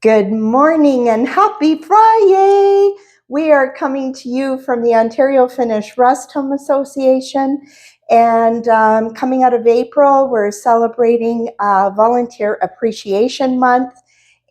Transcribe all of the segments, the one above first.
Good morning and happy Friday! We are coming to you from the Ontario Finnish Rest Home Association, and coming out of April, we're celebrating Volunteer Appreciation Month.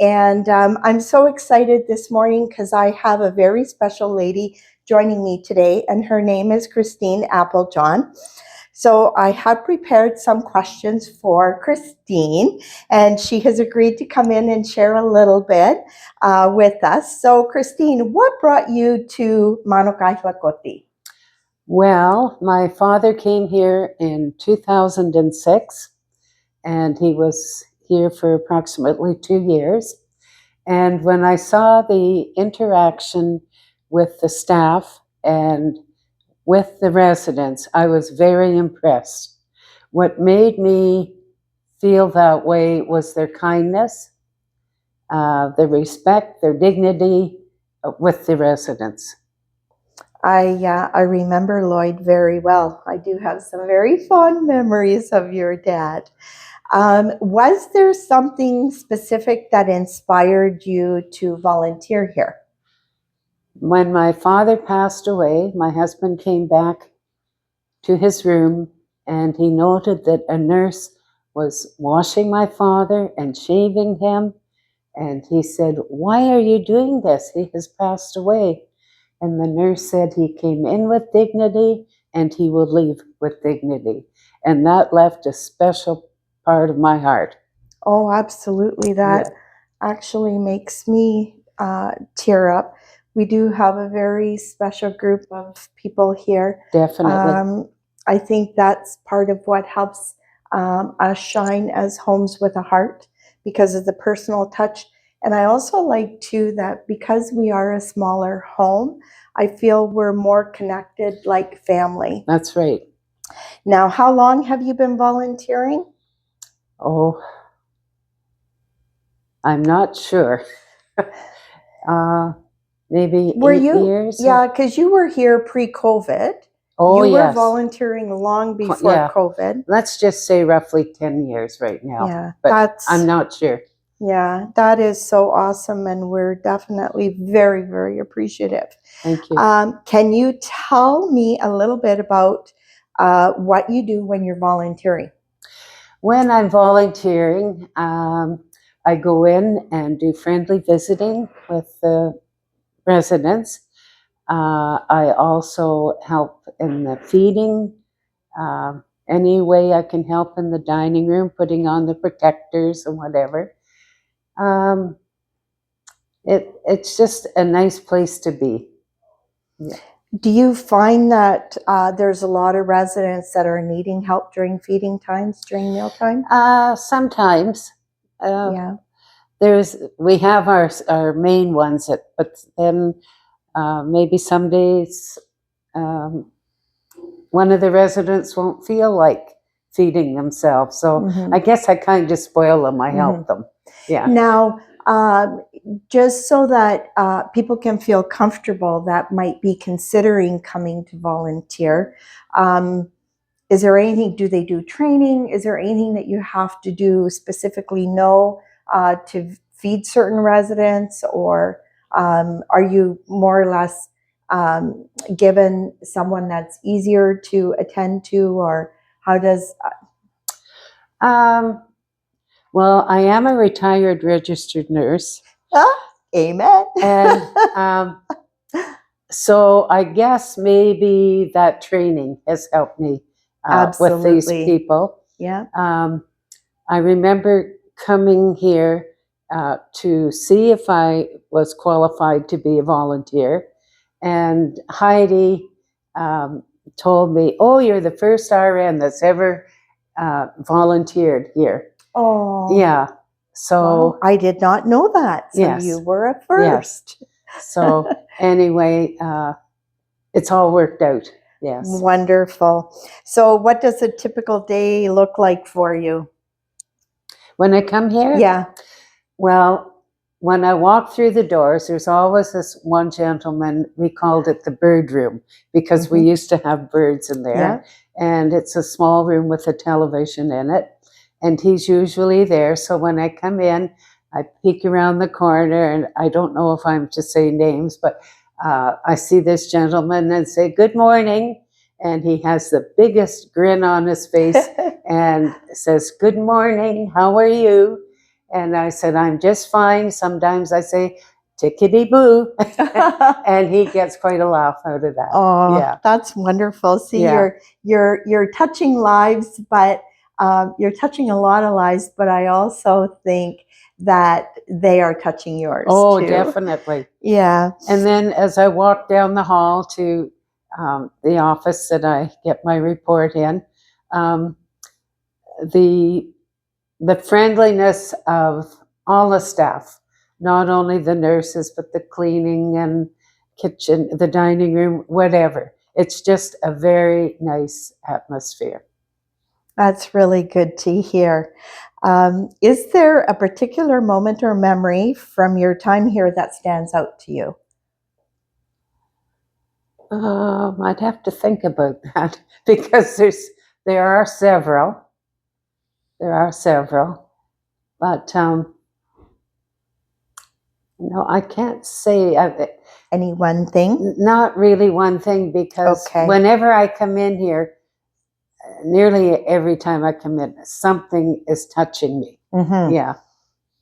And I'm so excited this morning because I have a very special lady joining me today, and her name is Christine Applejohn. So I have prepared some questions for Christine, and she has agreed to come in and share a little bit with us. So Christine, what brought you to Manukaihlakoti? Well, my father came here in 2006, and he was here for approximately 2 years. And when I saw the interaction with the staff and with the residents, I was very impressed. What made me feel that way was their kindness, their respect, their dignity with the residents. I remember Lloyd very well. I do have some very fond memories of your dad. Was there something specific that inspired you to volunteer here? When my father passed away, my husband came back to his room and he noted that a nurse was washing my father and shaving him. And he said, "Why are you doing this? He has passed away." And the nurse said he came in with dignity and he will leave with dignity. And that left a special part of my heart. Oh, absolutely. That actually makes me tear up. We do have a very special group of people here. Definitely. I think that's part of what helps us shine as homes with a heart, because of the personal touch. And I also like too that because we are a smaller home, I feel we're more connected like family. That's right. Now, how long have you been volunteering? Oh, I'm not sure. Maybe Were 8 you? years. Yeah, because you were here pre-COVID. Oh, you were yes. volunteering long before Yeah. COVID. Let's just say roughly 10 years right now. Yeah, but I'm not sure. Yeah, that is so awesome, and we're definitely very, very appreciative. Thank you. Can you tell me a little bit about what you do when you're volunteering? When I'm volunteering, I go in and do friendly visiting with the residents. I also help in the feeding. Any way I can help in the dining room, putting on the protectors and whatever. It's just a nice place to be. Yeah. Do you find that there's a lot of residents that are needing help during feeding times, during mealtime? Sometimes. Yeah. We have our main ones, but then maybe some days one of the residents won't feel like feeding themselves. So I guess I kind of spoil them. I help them. Yeah. Now, just so that people can feel comfortable that might be considering coming to volunteer, is there anything, do they do training? Is there anything that you have to do specifically know to feed certain residents, or are you more or less given someone that's easier to attend to, or how does... Well, I am a retired registered nurse. Amen. And so I guess maybe that training has helped me with these people. Yeah. I remember coming here to see if I was qualified to be a volunteer, and Heidi told me, "Oh, you're the first RN that's ever volunteered here." Oh. Yeah. So wow. I did not know that. So yes. You were a first. Yes. So anyway, it's all worked out. Yes. Wonderful. So what does a typical day look like for you? When I come here? Yeah. Well, when I walk through the doors, there's always this one gentleman, we called it the bird room, because we used to have birds in there. Yeah. And it's a small room with a television in it. And he's usually there. So when I come in, I peek around the corner, and I don't know if I'm to say names, but I see this gentleman and say, "Good morning." And he has the biggest grin on his face and says, "Good morning, how are you?" And I said, "I'm just fine." Sometimes I say, "Tickety boo." And he gets quite a laugh out of that. Oh, Yeah. that's wonderful. See, Yeah. you're touching lives, but you're touching a lot of lives. But I also think that they are touching yours Oh, too. definitely. Yeah. And then as I walk down the hall to the office that I get my report in, um, the friendliness of all the staff, not only the nurses, but the cleaning and kitchen, the dining room, whatever. It's just a very nice atmosphere. That's really good to hear. Is there a particular moment or memory from your time here that stands out to you? I'd have to think about that because there are several. There are several, but no, I can't say. Any one thing? Not really one thing, because Okay. whenever I come in here, nearly every time I come in, something is touching me. Mm-hmm. Yeah.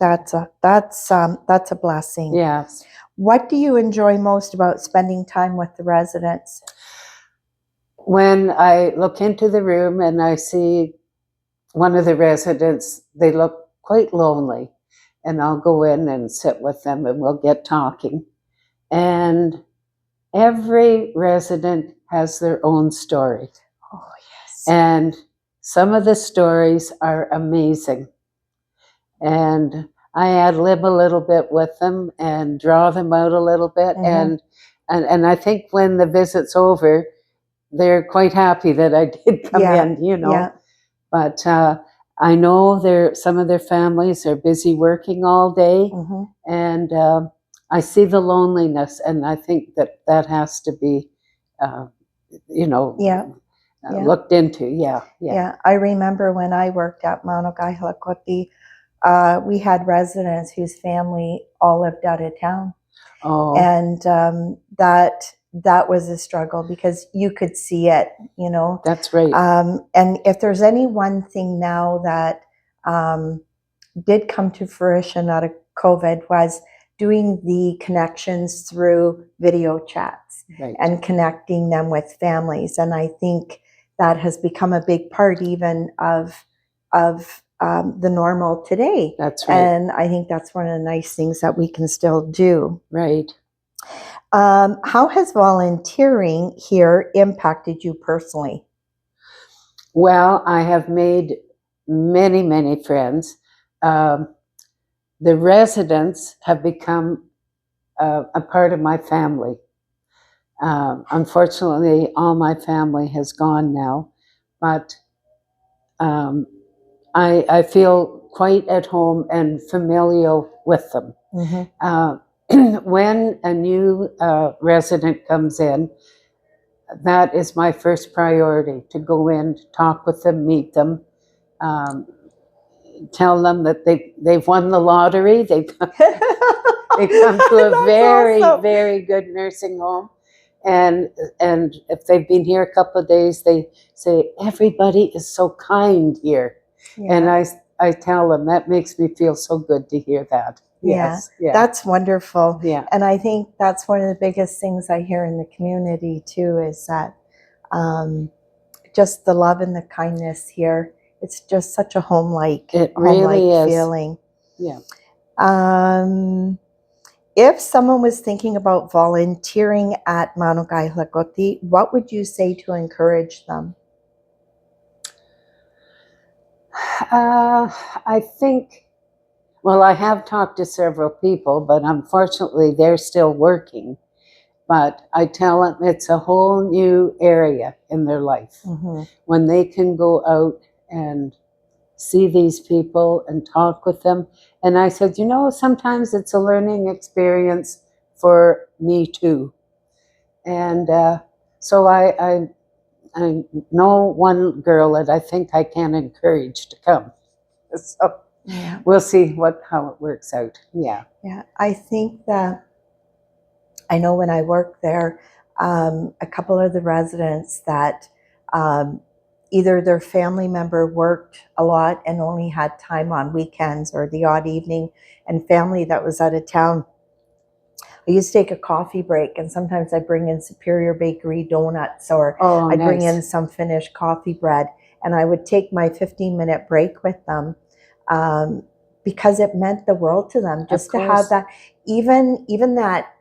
That's a blessing. Yes. What do you enjoy most about spending time with the residents? When I look into the room and I see one of the residents, they look quite lonely, and I'll go in and sit with them and we'll get talking. And every resident has their own story. Oh, yes. And some of the stories are amazing. And I ad lib a little bit with them and draw them out a little bit. Mhm. And I think when the visit's over, they're quite happy that I did come Yeah, in, you know. yeah. But I know some of their families are busy working all day, Mhm. and I see the loneliness, and I think that has to be, you know, Yeah, yeah. looked into. Yeah, yeah. Yeah, I remember when I worked at Mauna Kaihalakoti, we had residents whose family all lived out of town, Oh, and that was a struggle because you could see it, you know. that's right. And if there's any one thing now that did come to fruition out of COVID was doing the connections through video chats Right. and connecting them with families. And I think that has become a big part even of the normal today. That's right. And I think that's one of the nice things that we can still do. Right. How has volunteering here impacted you personally? Well, I have made many, many friends. The residents have become a part of my family. Unfortunately, all my family has gone now, but um, I feel quite at home and familial with them. Mm-hmm. When a new resident comes in, that is my first priority, to go in, talk with them, meet them, um, tell them that they've won the lottery. They've come to a very, awesome. very good nursing home. And if they've been here a couple of days, they say, everybody is so kind here. Yeah. And I tell them, that makes me feel so good to hear that. Yes. Yeah, that's wonderful. Yeah. And I think that's one of the biggest things I hear in the community too, is that just the love and the kindness here. It's just such a home-like, It really is. feeling. Yeah. If someone was thinking about volunteering at Mauna Kaihalakoti, what would you say to encourage them? I think, well, I have talked to several people, but unfortunately they're still working. But I tell them it's a whole new area in their life. Mm-hmm. When they can go out and see these people and talk with them. And I said, you know, sometimes it's a learning experience for me too. And so I know one girl that I think I can encourage to come. So Yeah. We'll see how it works out. Yeah. Yeah. I think that I know when I worked there, a couple of the residents that either their family member worked a lot and only had time on weekends or the odd evening, and family that was out of town. I used to take a coffee break, and sometimes I bring in Superior Bakery donuts, or Oh, I'd bring nice. in some Finnish coffee bread, and I would take my 15-minute break with them, because it meant the world to them just to have course. that, even that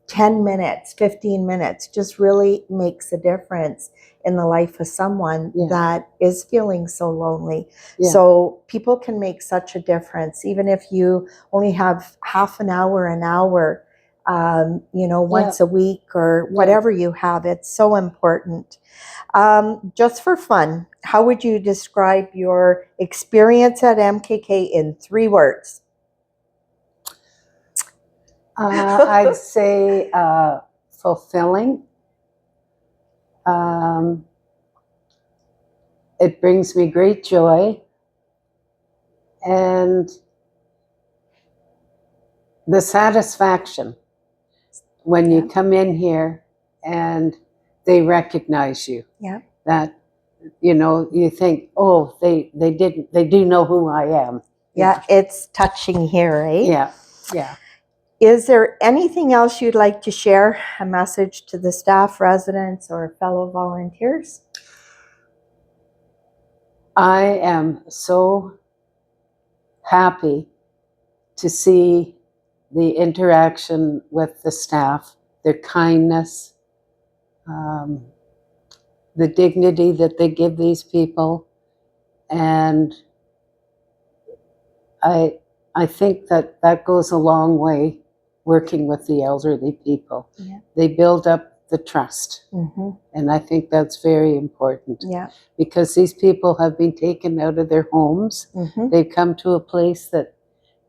10 minutes, 15 minutes just really makes a difference in the life of someone Yeah. that is feeling so lonely. Yeah. So people can make such a difference, even if you only have half an hour, once a week or whatever you have. It's so important. Just for fun, how would you describe your experience at MKK in 3 words? I'd say fulfilling. It brings me great joy, and the satisfaction when you come in here and they recognize you. Yeah. That, you think, oh, they do know who I am. Yeah, it's touching here, eh? Yeah, yeah. Is there anything else you'd like to share, a message to the staff, residents, or fellow volunteers? I am so happy to see the interaction with the staff, their kindness, the dignity that they give these people, and I think that goes a long way, working with the elderly people. Yeah. They build up the trust, Mm-hmm. and I think that's very important. Yeah. Because these people have been taken out of their homes. Mm-hmm. They've come to a place that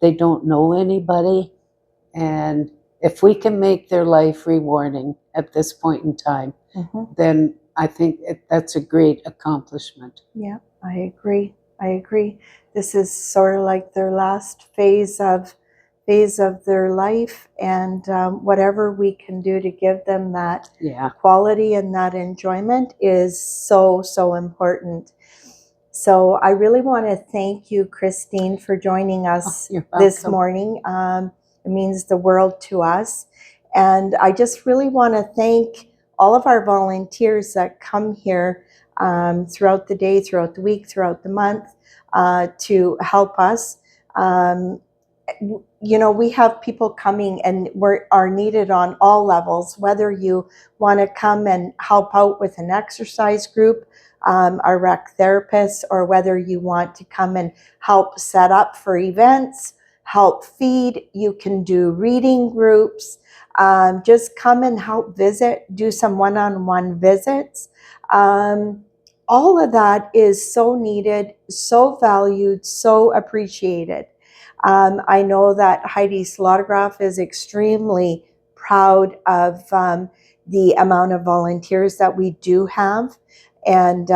they don't know anybody, and if we can make their life rewarding at this point in time, Mm-hmm. then I think that's a great accomplishment. Yeah, I agree. This is sort of like their last phase of their life, and whatever we can do to give them that quality and that enjoyment is so important. So I really want to thank you, Christine, for joining us this morning. It means the world to us. And I just really want to thank all of our volunteers that come here throughout the day, throughout the week, throughout the month to help us. We have people coming, and are needed on all levels, whether you want to come and help out with an exercise group, our rec therapists, or whether you want to come and help set up for events, help feed. You can do reading groups. Just come and help visit, do some one-on-one visits. All of that is so needed, so valued, so appreciated. I know that Heidi Slaughtergraph is extremely proud of the amount of volunteers that we do have. And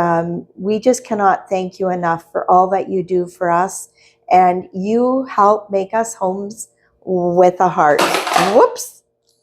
we just cannot thank you enough for all that you do for us. And you help make us homes with a heart. Whoops.